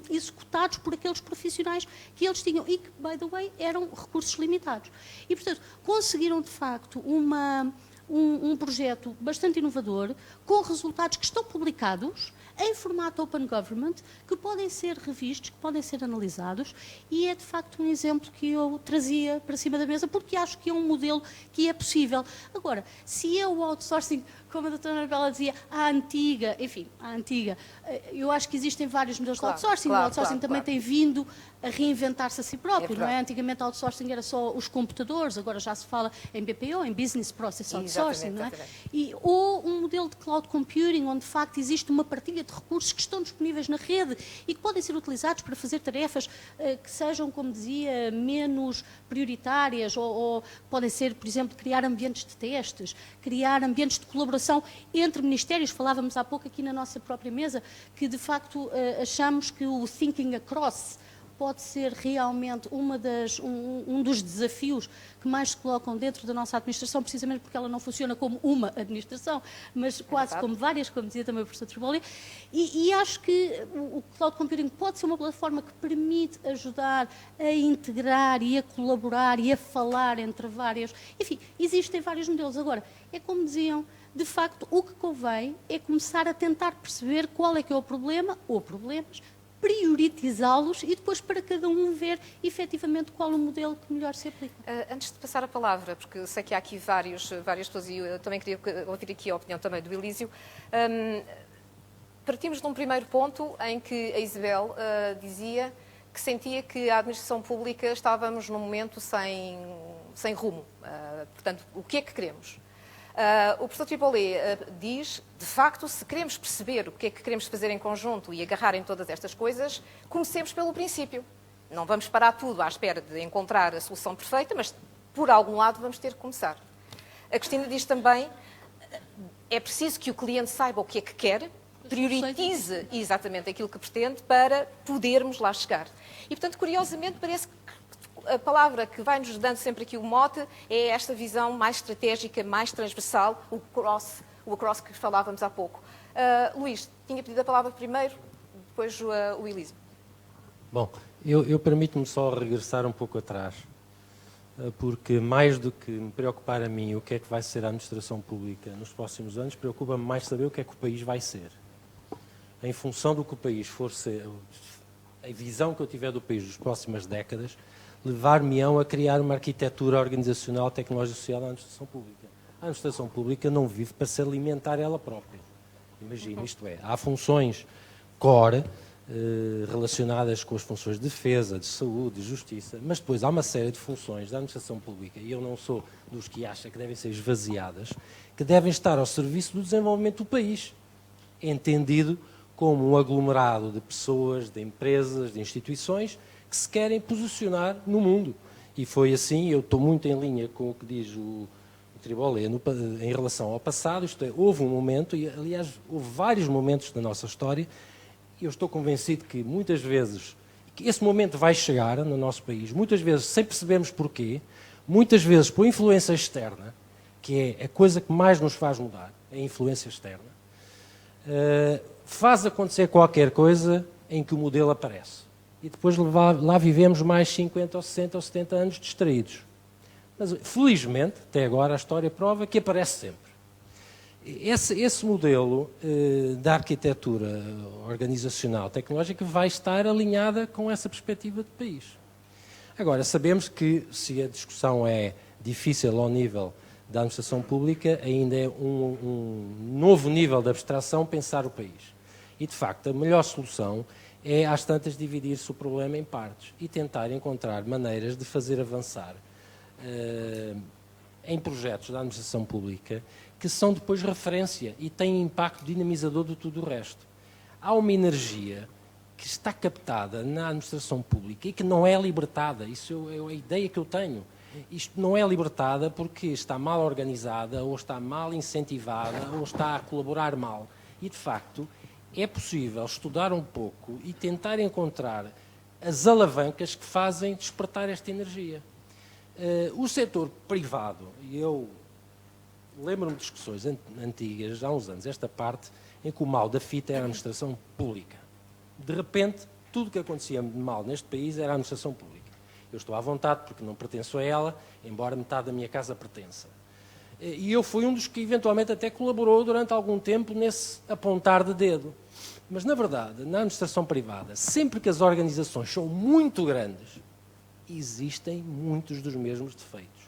executados por aqueles profissionais que eles tinham e que, by the way, eram recursos limitados. E, portanto, conseguiram de facto uma um projeto bastante inovador, com resultados que estão publicados em formato Open Government, que podem ser revistos, que podem ser analisados, e é de facto um exemplo que eu trazia para cima da mesa, porque acho que é um modelo que é possível. Agora, se é o outsourcing, como a doutora Anabela dizia, à antiga, eu acho que existem vários modelos de outsourcing, o outsourcing também tem vindo a reinventar-se a si próprio, não é? Antigamente o outsourcing era só os computadores, agora já se fala em BPO, em Business Process Outsourcing, não é? Ou um modelo de cloud computing, onde de facto existe uma partilha de recursos que estão disponíveis na rede e que podem ser utilizados para fazer tarefas que sejam, como dizia, menos prioritárias, ou podem ser, por exemplo, criar ambientes de testes, criar ambientes de colaboração entre ministérios. Falávamos há pouco aqui na nossa própria mesa que, de facto, achamos que o thinking across pode ser realmente um dos desafios que mais se colocam dentro da nossa administração, precisamente porque ela não funciona como uma administração, mas quase como várias, como dizia também o professor Triboli, e acho que o cloud computing pode ser uma plataforma que permite ajudar a integrar e a colaborar e a falar entre várias. Enfim, existem vários modelos. Agora, é como diziam, de facto, o que convém é começar a tentar perceber qual é que é o problema, ou problemas, prioritizá-los e depois para cada um ver efetivamente qual o modelo que melhor se aplica. Antes de passar a palavra, porque sei que há aqui várias pessoas e eu também queria ouvir aqui a opinião também do Elísio, partimos de um primeiro ponto em que a Isabel dizia que sentia que a administração pública estávamos num momento sem rumo. Portanto, o que é que queremos? O professor Triboli diz, de facto, se queremos perceber o que é que queremos fazer em conjunto e agarrar em todas estas coisas, comecemos pelo princípio. Não vamos parar tudo à espera de encontrar a solução perfeita, mas por algum lado vamos ter que começar. A Cristina diz também, é preciso que o cliente saiba o que é que quer, prioritize exatamente aquilo que pretende para podermos lá chegar. E, portanto, curiosamente, parece que a palavra que vai nos dando sempre aqui o mote é esta visão mais estratégica, mais transversal, o across que falávamos há pouco. Luís, tinha pedido a palavra primeiro, depois o Elísio. Bom, eu permito-me só regressar um pouco atrás, porque mais do que me preocupar a mim o que é que vai ser a administração pública nos próximos anos, preocupa-me mais saber o que é que o país vai ser. Em função do que o país for ser, a visão que eu tiver do país nas próximas décadas, levar-me-ão a criar uma arquitetura organizacional, tecnológica e social da administração pública. A administração pública não vive para se alimentar ela própria. Imagina, isto é, há funções core relacionadas com as funções de defesa, de saúde, de justiça, mas depois há uma série de funções da administração pública, e eu não sou dos que acha que devem ser esvaziadas, que devem estar ao serviço do desenvolvimento do país, entendido como um aglomerado de pessoas, de empresas, de instituições, que se querem posicionar no mundo. E foi assim, eu estou muito em linha com o que diz o Triboli em relação ao passado, isto é, houve um momento, e aliás, houve vários momentos da nossa história, e eu estou convencido que muitas vezes, que esse momento vai chegar no nosso país, muitas vezes sem percebermos porquê, muitas vezes por influência externa, que é a coisa que mais nos faz mudar, a influência externa, faz acontecer qualquer coisa em que o modelo aparece. E depois lá vivemos mais 50 ou 60 ou 70 anos distraídos. Mas, felizmente, até agora, a história prova que aparece sempre. Esse modelo da arquitetura organizacional tecnológica vai estar alinhada com essa perspectiva de país. Agora, sabemos que, se a discussão é difícil ao nível da administração pública, ainda é um novo nível de abstração pensar o país. E, de facto, a melhor solução é, às tantas, dividir-se o problema em partes e tentar encontrar maneiras de fazer avançar em projetos da administração pública que são depois referência e têm impacto dinamizador de tudo o resto. Há uma energia que está captada na administração pública e que não é libertada. Isso é a ideia que eu tenho. Isto não é libertada porque está mal organizada, ou está mal incentivada, ou está a colaborar mal. E, de facto, é possível estudar um pouco e tentar encontrar as alavancas que fazem despertar esta energia. O setor privado, e eu lembro-me de discussões antigas, há uns anos, esta parte em que o mal da fita era a administração pública. De repente, tudo o que acontecia de mal neste país era a administração pública. Eu estou à vontade porque não pertenço a ela, embora metade da minha casa pertença. E eu fui um dos que eventualmente até colaborou durante algum tempo nesse apontar de dedo. Mas, na verdade, na administração privada, sempre que as organizações são muito grandes, existem muitos dos mesmos defeitos.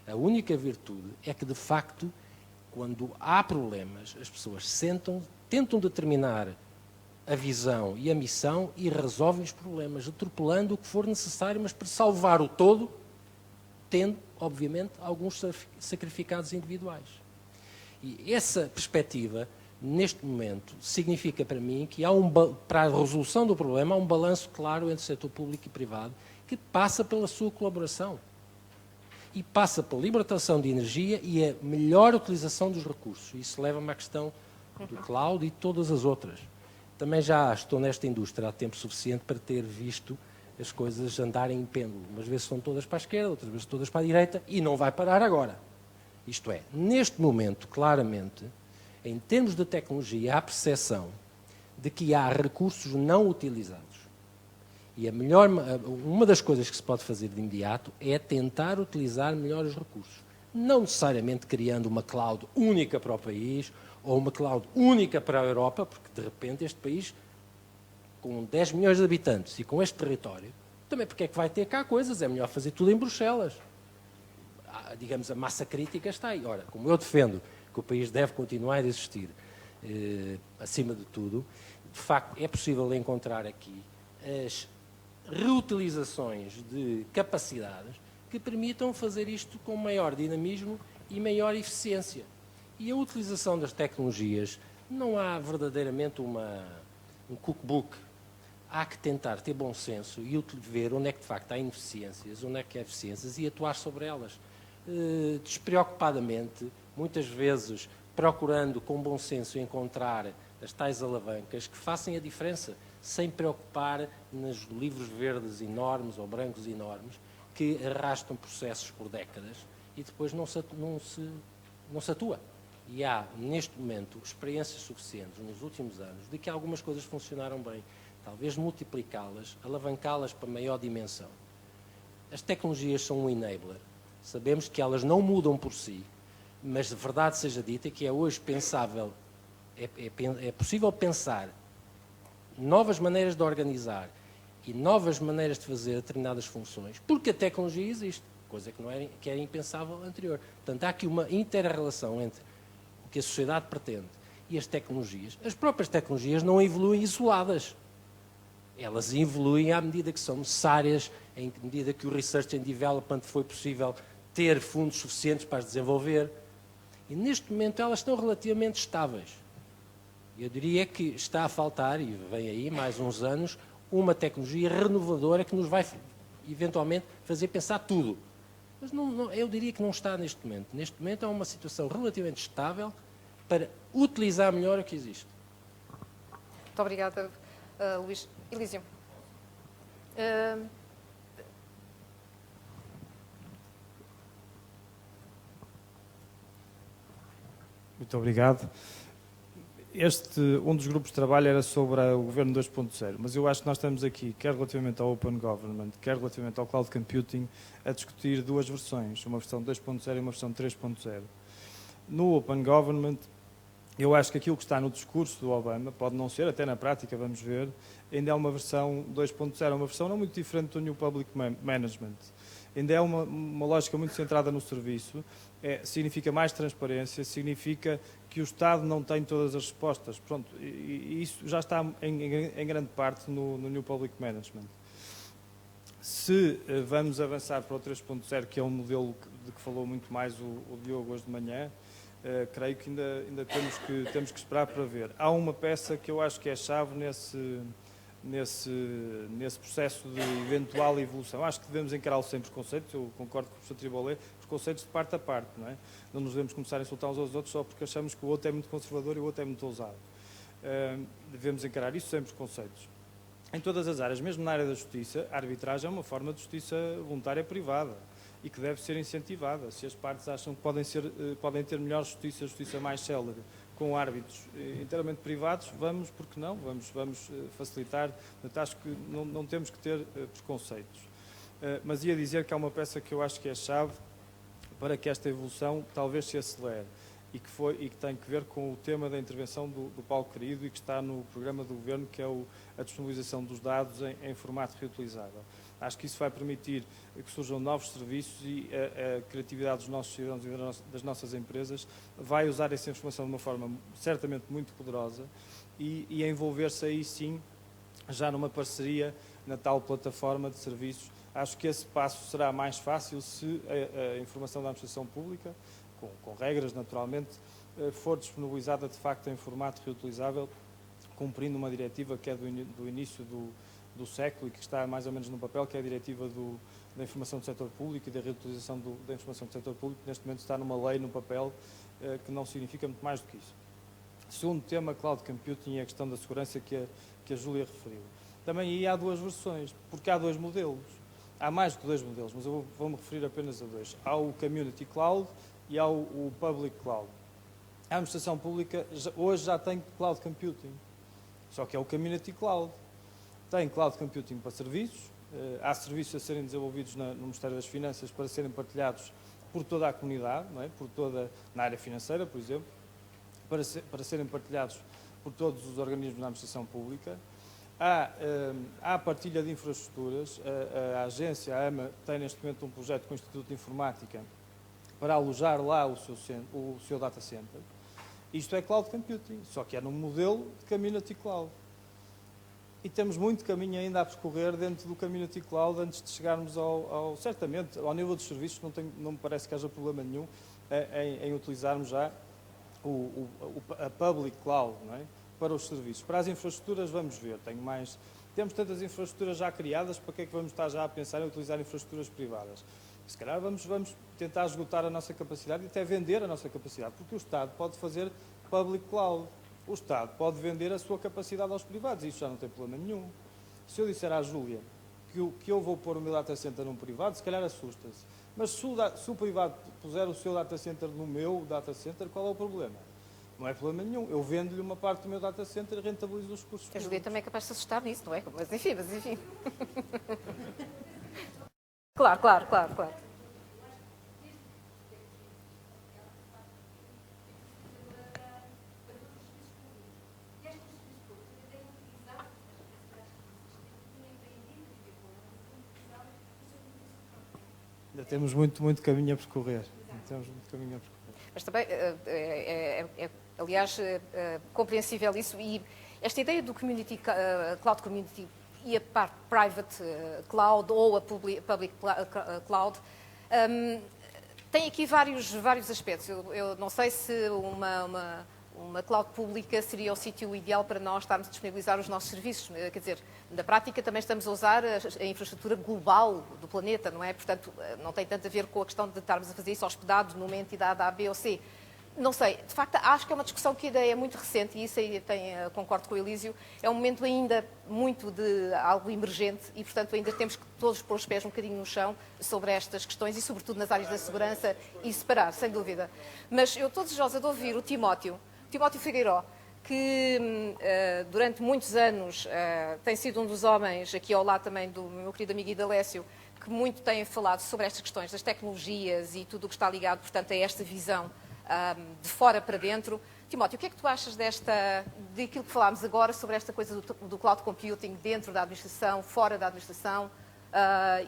A única virtude é que, de facto, quando há problemas, as pessoas sentam, tentam determinar a visão e a missão e resolvem os problemas, atropelando o que for necessário, mas para salvar o todo, tendo, obviamente, alguns sacrificados individuais. E essa perspectiva, neste momento, significa para mim que há para a resolução do problema há um balanço claro entre o setor público e privado que passa pela sua colaboração e passa pela libertação de energia e a melhor utilização dos recursos. Isso leva-me à questão do cloud e todas as outras. Também já estou nesta indústria há tempo suficiente para ter visto as coisas andarem em pêndulo. Umas vezes são todas para a esquerda, outras vezes todas para a direita, e não vai parar agora. Isto é, neste momento, claramente, em termos de tecnologia, há a percepção de que há recursos não utilizados. E uma das coisas que se pode fazer de imediato é tentar utilizar melhor os recursos. Não necessariamente criando uma cloud única para o país, ou uma cloud única para a Europa, porque, de repente, este país, com 10 milhões de habitantes e com este território, também porque é que vai ter cá coisas? É melhor fazer tudo em Bruxelas. Digamos, a massa crítica está aí. Ora, como eu defendo que o país deve continuar a existir, acima de tudo, de facto, é possível encontrar aqui as reutilizações de capacidades que permitam fazer isto com maior dinamismo e maior eficiência. E a utilização das tecnologias, não há verdadeiramente um cookbook. Há que tentar ter bom senso e ver onde é que de facto há ineficiências, onde é que há eficiências e atuar sobre elas. Despreocupadamente, muitas vezes procurando com bom senso encontrar as tais alavancas que façam a diferença, sem preocupar nos livros verdes enormes ou brancos enormes que arrastam processos por décadas e depois não se atua. E há, neste momento, experiências suficientes nos últimos anos de que algumas coisas funcionaram bem. Talvez multiplicá-las, alavancá-las para maior dimensão. As tecnologias são um enabler. Sabemos que elas não mudam por si, mas de verdade seja dita que é hoje pensável, é possível pensar novas maneiras de organizar e novas maneiras de fazer determinadas funções, porque a tecnologia existe, coisa que era impensável anterior. Portanto, há aqui uma inter-relação entre o que a sociedade pretende e as tecnologias. As próprias tecnologias não evoluem isoladas. Elas evoluem à medida que são necessárias, em medida que o Research and Development foi possível ter fundos suficientes para as desenvolver. E neste momento elas estão relativamente estáveis. Eu diria que está a faltar, e vem aí mais uns anos, uma tecnologia renovadora que nos vai eventualmente fazer pensar tudo. Mas eu diria que não está neste momento. Neste momento é uma situação relativamente estável para utilizar melhor o que existe. Muito obrigada, Luís. Elísio. Muito obrigado. Um dos grupos de trabalho era sobre o Governo 2.0, mas eu acho que nós estamos aqui, quer relativamente ao Open Government, quer relativamente ao Cloud Computing, a discutir duas versões, uma versão 2.0 e uma versão 3.0. No Open Government, eu acho que aquilo que está no discurso do Obama, pode não ser, até na prática, vamos ver, ainda é uma versão 2.0, uma versão não muito diferente do New Public Management. Ainda é uma lógica muito centrada no serviço, significa mais transparência, significa que o Estado não tem todas as respostas. Pronto, e isso já está em grande parte no New Public Management. Se vamos avançar para o 3.0, que é um modelo de que falou muito mais o Diogo hoje de manhã, creio que ainda temos que esperar para ver. Há uma peça que eu acho que é chave nesse processo de eventual evolução. Acho que devemos encará-lo sem preconceitos, eu concordo com o professor Tribolé, preconceitos de parte a parte, não é? Não nos devemos começar a insultar uns aos outros só porque achamos que o outro é muito conservador e o outro é muito ousado. Devemos encarar isso sem preconceitos. Em todas as áreas, mesmo na área da justiça, a arbitragem é uma forma de justiça voluntária privada e que deve ser incentivada. Se as partes acham que podem ter melhor justiça mais célere, com árbitros inteiramente privados, porque não? Vamos facilitar. Portanto, acho que não temos que ter preconceitos. Mas ia dizer que há uma peça que eu acho que é chave, para que esta evolução talvez se acelere e que tem que ver com o tema da intervenção do Paulo Querido e que está no programa do Governo, que é a disponibilização dos dados em formato reutilizável. Acho que isso vai permitir que surjam novos serviços e a criatividade dos nossos cidadãos e das nossas empresas vai usar essa informação de uma forma certamente muito poderosa e a envolver-se aí sim já numa parceria na tal plataforma de serviços. Acho que esse passo será mais fácil se a informação da administração pública, com regras naturalmente, for disponibilizada de facto em formato reutilizável, cumprindo uma diretiva que é do início do século e que está mais ou menos no papel, que é a diretiva da informação do setor público e da reutilização da informação do setor público, que neste momento está numa lei no papel, que não significa muito mais do que isso. Segundo tema, cloud computing e a questão da segurança que a Júlia referiu. Também aí há duas versões, porque há dois modelos. Há mais do que dois modelos, mas eu vou-me referir apenas a dois. Há o Community Cloud e há o Public Cloud. A administração pública hoje já tem Cloud Computing, só que é o Community Cloud. Tem Cloud Computing para serviços, há serviços a serem desenvolvidos no Ministério das Finanças para serem partilhados por toda a comunidade, não é? Na área financeira, por exemplo, para serem partilhados por todos os organismos da administração pública. Há partilha de infraestruturas, a agência, a AMA, tem neste momento um projeto com o Instituto de Informática para alojar lá o seu data center. Isto é Cloud Computing, só que é num modelo de Community Cloud. E temos muito caminho ainda a percorrer dentro do Community Cloud antes de chegarmos certamente, ao nível dos serviços, não me parece que haja problema nenhum em utilizarmos já a Public Cloud, não é? Para os serviços. Para as infraestruturas, vamos ver. Temos tantas infraestruturas já criadas, para que é que vamos estar já a pensar em utilizar infraestruturas privadas? Se calhar vamos tentar esgotar a nossa capacidade e até vender a nossa capacidade, porque o Estado pode fazer Public Cloud. O Estado pode vender a sua capacidade aos privados, e isso já não tem problema nenhum. Se eu disser à Júlia que eu vou pôr o meu data center num privado, se calhar assusta-se. Mas se o privado puser o seu data center no meu data center, qual é o problema? Não é problema nenhum. Eu vendo-lhe uma parte do meu data center e rentabilizo os custos. A Júlia também é capaz de se assustar nisso, não é? Mas enfim. Claro. Ainda temos muito caminho a percorrer. Mas também, aliás, compreensível isso. E esta ideia do Cloud Community e a parte Private Cloud ou a Public Cloud tem aqui vários aspectos. Eu não sei se uma cloud pública seria o sítio ideal para nós estarmos a disponibilizar os nossos serviços. Quer dizer, na prática também estamos a usar a infraestrutura global do planeta, não é? Portanto, não tem tanto a ver com a questão de estarmos a fazer isso hospedados numa entidade A, B ou C. Não sei, de facto, acho que é uma discussão que ainda é muito recente e isso aí concordo com o Elísio, é um momento ainda muito de algo emergente e, portanto, ainda temos que todos pôr os pés um bocadinho no chão sobre estas questões e, sobretudo, nas áreas da segurança e separar, sem dúvida. Mas eu estou desejosa de ouvir o Timóteo Figueiró, que durante muitos anos tem sido um dos homens, aqui ao lado também do meu querido amigo Idalécio, que muito tem falado sobre estas questões das tecnologias e tudo o que está ligado, portanto, a esta visão de fora para dentro. Timóteo, o que é que tu achas daquilo que falámos agora sobre esta coisa do cloud computing dentro da administração, fora da administração,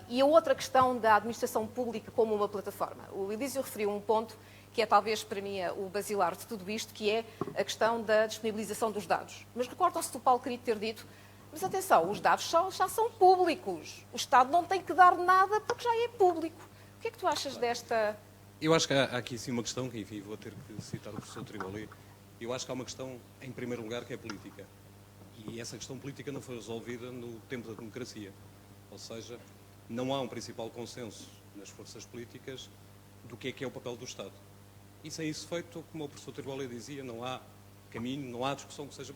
e a outra questão da administração pública como uma plataforma? O Elísio referiu um ponto que é talvez para mim o basilar de tudo isto, que é a questão da disponibilização dos dados. Mas recordam-se do Paulo Querido ter dito, mas atenção, os dados já são públicos, o Estado não tem que dar nada porque já é público. O que é que tu achas desta... Eu acho que há aqui sim uma questão, que enfim vou ter que citar o professor Triboli. Eu acho que há uma questão, em primeiro lugar, que é política. E essa questão política não foi resolvida no tempo da democracia. Ou seja, não há um principal consenso nas forças políticas do que é o papel do Estado. E sem isso feito, como o professor Triboli dizia, não há caminho, não há discussão que seja...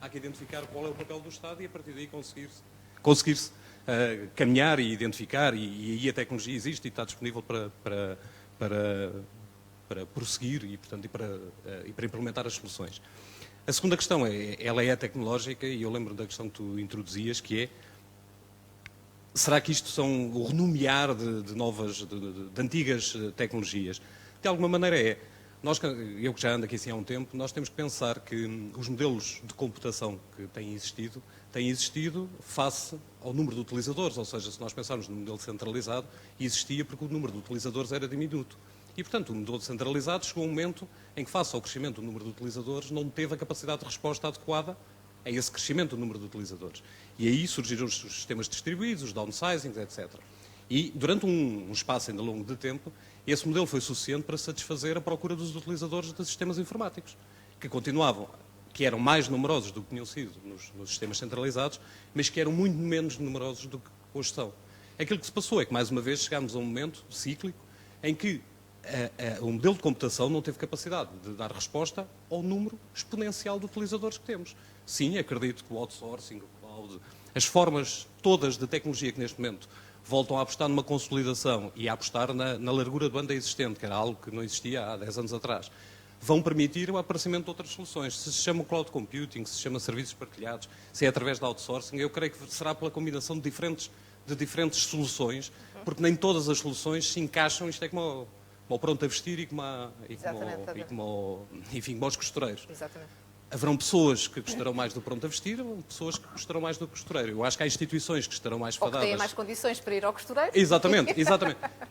Há que identificar qual é o papel do Estado e a partir daí conseguir-se caminhar e identificar, e aí a tecnologia existe e está disponível para prosseguir e, portanto, para implementar as soluções. A segunda questão ela é tecnológica, e eu lembro da questão que tu introduzias, que é será que isto são o renomear de antigas tecnologias? De alguma maneira é. Eu que já ando aqui assim há um tempo, nós temos que pensar que os modelos de computação que têm existido face ao número de utilizadores, ou seja, se nós pensarmos no modelo centralizado, existia porque o número de utilizadores era diminuto. E, portanto, o modelo centralizado chegou a um momento em que, face ao crescimento do número de utilizadores, não teve a capacidade de resposta adequada a esse crescimento do número de utilizadores. E aí surgiram os sistemas distribuídos, os downsizings, etc. E, durante um espaço ainda longo de tempo, esse modelo foi suficiente para satisfazer a procura dos utilizadores de sistemas informáticos, que eram mais numerosos do que tinham sido nos sistemas centralizados, mas que eram muito menos numerosos do que hoje são. Aquilo que se passou é que, mais uma vez, chegámos a um momento cíclico em que o modelo de computação não teve capacidade de dar resposta ao número exponencial de utilizadores que temos. Sim, acredito que o outsourcing, o cloud, as formas todas de tecnologia que neste momento voltam a apostar numa consolidação e a apostar na largura de banda existente, que era algo que não existia há 10 anos atrás, vão permitir o aparecimento de outras soluções. Se chama cloud computing, se chama serviços partilhados, se é através de outsourcing, eu creio que será pela combinação de diferentes soluções, porque nem todas as soluções se encaixam, isto é como o pronto a vestir e como os costureiros. Exatamente. Haverão pessoas que gostarão mais do pronto a vestir, pessoas que gostarão mais do costureiro. Eu acho que há instituições que estarão mais fadadas. Ou que têm mais condições para ir ao costureiro. Exatamente.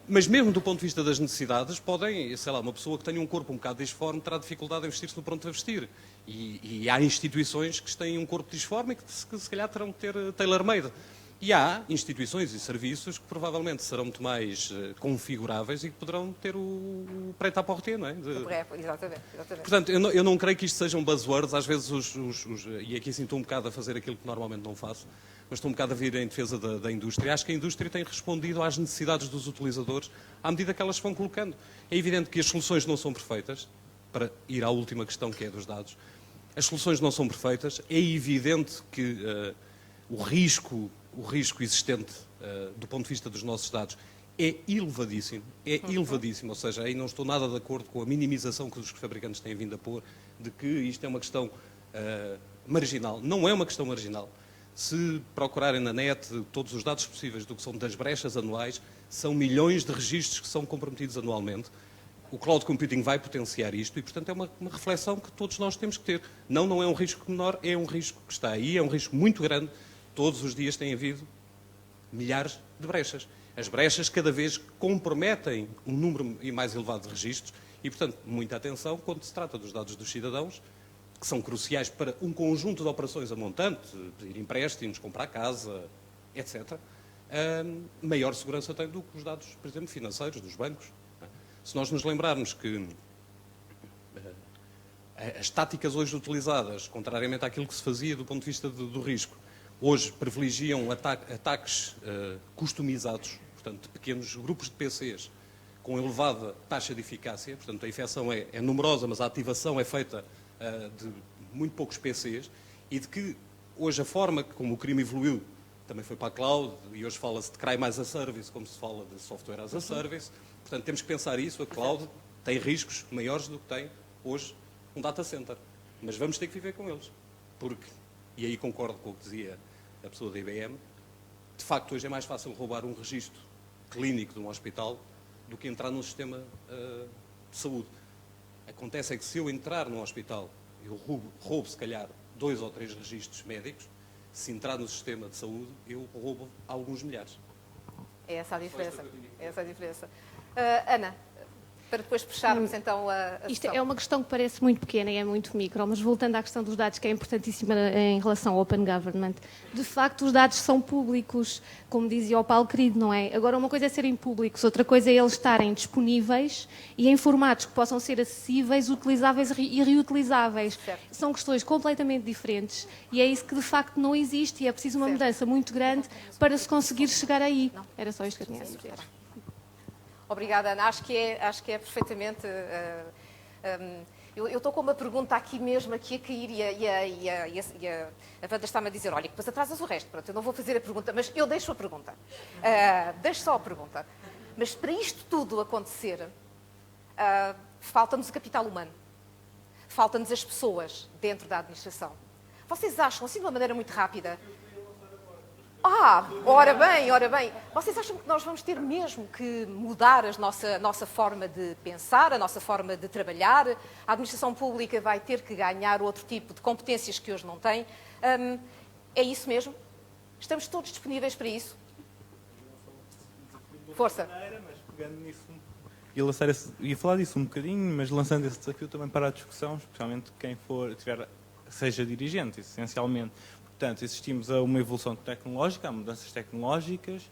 Mas mesmo do ponto de vista das necessidades, podem, sei lá, uma pessoa que tenha um corpo um bocado disforme terá dificuldade em vestir-se no pronto a vestir. E há instituições que têm um corpo disforme e que se calhar terão que ter tailor-made. E há instituições e serviços que provavelmente serão muito mais configuráveis e que poderão ter o prêt-à-porter, não é? Exatamente. Portanto, eu não creio que isto sejam buzzwords. Às vezes, e aqui sim estou um bocado a fazer aquilo que normalmente não faço, mas estou um bocado a vir em defesa da indústria. Acho que a indústria tem respondido às necessidades dos utilizadores à medida que elas vão colocando. É evidente que as soluções não são perfeitas, para ir à última questão que é dos dados. As soluções não são perfeitas. É evidente que o risco existente do ponto de vista dos nossos dados é elevadíssimo, ou seja, aí não estou nada de acordo com a minimização que os fabricantes têm vindo a pôr de que isto é uma questão marginal. Não é uma questão marginal. Se procurarem na net todos os dados possíveis do que são das brechas anuais, são milhões de registros que são comprometidos anualmente. O cloud computing vai potenciar isto e, portanto, é uma reflexão que todos nós temos que ter. Não é um risco menor, é um risco que está aí, é um risco muito grande. Todos os dias tem havido milhares de brechas. As brechas cada vez comprometem um número mais elevado de registros e, portanto, muita atenção quando se trata dos dados dos cidadãos, que são cruciais para um conjunto de operações a montante, pedir empréstimos, comprar casa, etc. Maior segurança tem do que os dados, por exemplo, financeiros dos bancos. Se nós nos lembrarmos que as táticas hoje utilizadas, contrariamente àquilo que se fazia do ponto de vista do risco, hoje privilegiam ataques customizados, portanto, de pequenos grupos de PCs com elevada taxa de eficácia, portanto, a infecção é numerosa, mas a ativação é feita de muito poucos PCs, e de que hoje a forma como o crime evoluiu também foi para a cloud, e hoje fala-se de crime as a service, como se fala de software as a service. Portanto, temos que pensar isso, a cloud tem riscos maiores do que tem hoje um data center, mas vamos ter que viver com eles, porque, e aí concordo com o que dizia a pessoa da IBM, de facto hoje é mais fácil roubar um registro clínico de um hospital do que entrar num sistema de saúde. Acontece é que se eu entrar num hospital, eu roubo se calhar 2 ou 3 registros médicos, se entrar no sistema de saúde, eu roubo alguns milhares. É essa a diferença. Ana, para depois fecharmos então a Isto sessão. é uma questão que parece muito pequena e é muito micro, mas voltando à questão dos dados, que é importantíssima em relação ao Open Government, de facto os dados são públicos, como dizia o Paulo querido, não é? Agora, uma coisa é serem públicos, outra coisa é eles estarem disponíveis e em formatos que possam ser acessíveis, utilizáveis e reutilizáveis. Certo. São questões completamente diferentes e é isso que de facto não existe e é preciso uma mudança muito grande para se conseguir chegar aí. Era só isto que eu tinha a dizer. Obrigada, Ana. Acho que é perfeitamente... Eu estou com uma pergunta aqui mesmo, aqui a cair e a Wanda está-me a dizer, olha, depois atrasas o resto. Pronto, eu não vou fazer a pergunta, mas eu deixo a pergunta. Deixo só a pergunta. Mas para isto tudo acontecer, falta-nos o capital humano. Falta-nos as pessoas dentro da administração. Vocês acham, assim de uma maneira muito rápida... Ora bem. Vocês acham que nós vamos ter mesmo que mudar a nossa forma de pensar, a nossa forma de trabalhar? A administração pública vai ter que ganhar outro tipo de competências que hoje não tem? É isso mesmo? Estamos todos disponíveis para isso? Força. Mas pegando nisso, ia falar disso um bocadinho, mas lançando esse desafio também para a discussão, especialmente quem seja dirigente, essencialmente. Portanto, assistimos a uma evolução tecnológica, a mudanças tecnológicas,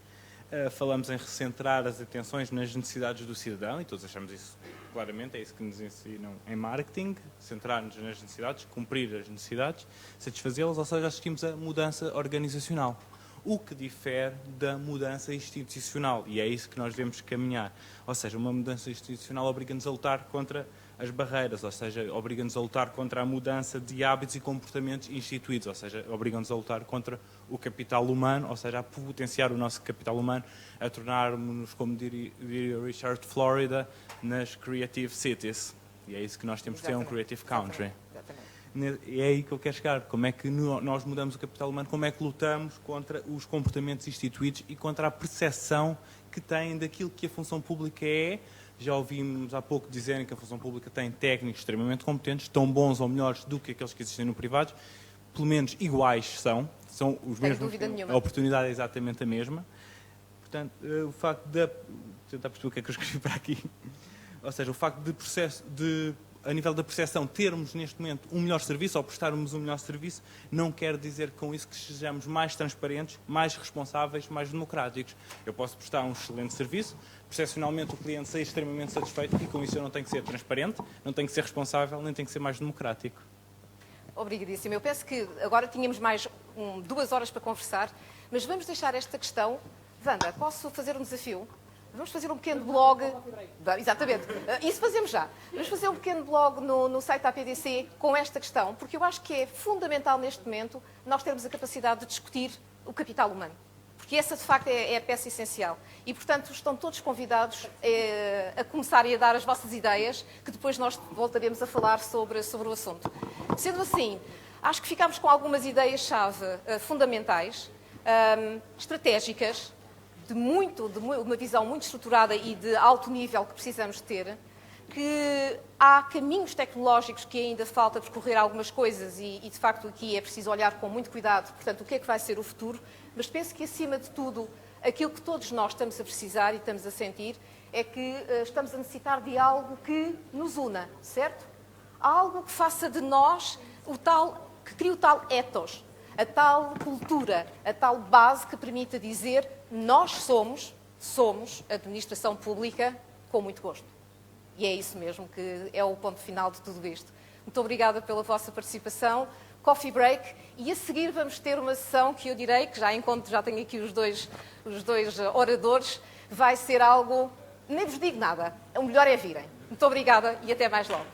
falamos em recentrar as atenções nas necessidades do cidadão, e todos achamos isso claramente, é isso que nos ensinam em marketing, centrar-nos nas necessidades, cumprir as necessidades, satisfazê-las, ou seja, assistimos a mudança organizacional, o que difere da mudança institucional, e é isso que nós devemos caminhar. Ou seja, uma mudança institucional obriga-nos a lutar contra as barreiras, ou seja, obriga-nos a lutar contra a mudança de hábitos e comportamentos instituídos, ou seja, obriga-nos a lutar contra o capital humano, ou seja, a potenciar o nosso capital humano, a tornarmos-nos, como diria Richard Florida, nas creative cities. E é isso que nós temos de ter, um creative country. E é aí que eu quero chegar. Como é que nós mudamos o capital humano, como é que lutamos contra os comportamentos instituídos e contra a percepção que têm daquilo que a função pública é. Já ouvimos há pouco dizerem que a função pública tem técnicos extremamente competentes, tão bons ou melhores do que aqueles que existem no privado, pelo menos iguais são os mesmos, a oportunidade é exatamente a mesma. Portanto, o facto de tentar perceber o que é que eu escrevi para aqui, ou seja, o facto de a nível da percepção, termos neste momento um melhor serviço ou prestarmos um melhor serviço, não quer dizer com isso que sejamos mais transparentes, mais responsáveis, mais democráticos. Eu posso prestar um excelente serviço, percepcionalmente o cliente sair extremamente satisfeito e com isso eu não tenho que ser transparente, não tenho que ser responsável, nem tenho que ser mais democrático. Obrigadíssimo. Eu penso que agora tínhamos mais 2 horas para conversar, mas vamos deixar esta questão. Wanda, posso fazer um desafio? Vamos fazer um pequeno blog. Exatamente. Isso fazemos já. Vamos fazer um pequeno blog no site da APDC com esta questão, porque eu acho que é fundamental neste momento nós termos a capacidade de discutir o capital humano. Porque essa, de facto, é a peça essencial. E, portanto, estão todos convidados a começarem a dar as vossas ideias, que depois nós voltaremos a falar sobre o assunto. Sendo assim, acho que ficámos com algumas ideias-chave fundamentais, estratégicas, de uma visão muito estruturada e de alto nível que precisamos ter, que há caminhos tecnológicos que ainda falta percorrer algumas coisas e, de facto, aqui é preciso olhar com muito cuidado, portanto, o que é que vai ser o futuro, mas penso que, acima de tudo, aquilo que todos nós estamos a precisar e estamos a sentir é que estamos a necessitar de algo que nos una, certo? Algo que faça de nós que crie o tal ethos, a tal cultura, a tal base que permita dizer nós somos administração pública com muito gosto. E é isso mesmo que é o ponto final de tudo isto. Muito obrigada pela vossa participação. Coffee break. E a seguir vamos ter uma sessão que eu direi, que já tenho aqui os dois oradores, vai ser algo, nem vos digo nada. O melhor é virem. Muito obrigada e até mais logo.